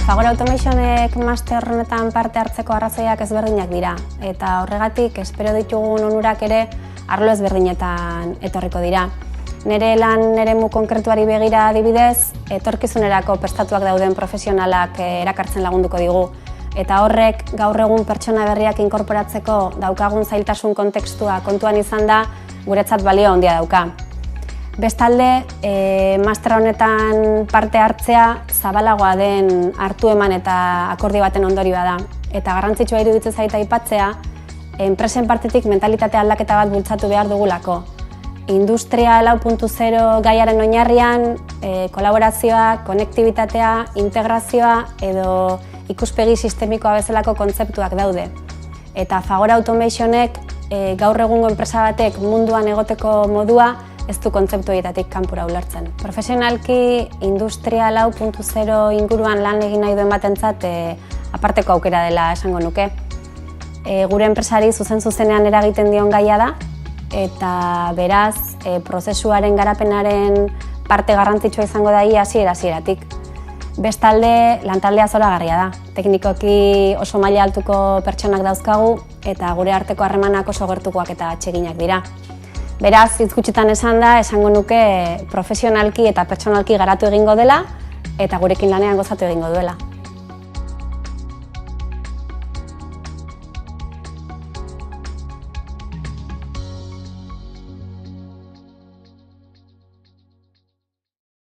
Fagor Automationek master honetan parte hartzeko arrazoiak ezberdinak dira, eta horregatik espero ditugun onurak ere arlo ezberdinetan etorriko dira. Nere lan eremu konkretuari begira adibidez, etorkizunerako prestatuak dauden profesionalak erakartzen lagunduko digu, eta horrek gaur egun pertsona berriak inkorporatzeko daukagun zailtasun kontekstua kontuan izan da guretzat balio handia dauka. Bestalde, master honetan parte hartzea zabalagoa den hartu eman eta akordio baten ondorioa da. Eta garrantzitsua iruditzen zait aipatzea, enpresen partetik mentalitate aldaketa bat bultzatu behar dugulako. Industria 4.0 gaiaren oinarrian, kolaborazioa, konektibitatea, integrazioa edo ikuspegi sistemikoa bezalako kontzeptuak daude. Eta Fagor Automationek gaur egungo enpresa batek munduan egoteko modua ez du kontzeptu horietatik kanpora ulertzen. Profesionalki Industria 4.0 inguruan lan egin nahi duen batentzat aparteko aukera dela esango nuke. Gure enpresari zuzen-zuzenean eragiten dion gaia da, eta beraz, prozesuaren garapenaren parte garrantzitsua izango da hasiera-hasieratik. Bestalde, lantaldea zoragarria da. Teknikoki oso maila altuko pertsonak dauzkagu, eta gure arteko harremanak oso gertukoak eta atseginak dira. Beraz, hitz gutxitan esan da, esango nuke profesionalki eta pertsonalki garatu egingo dela, eta gurekin lanean gozatu egingo duela.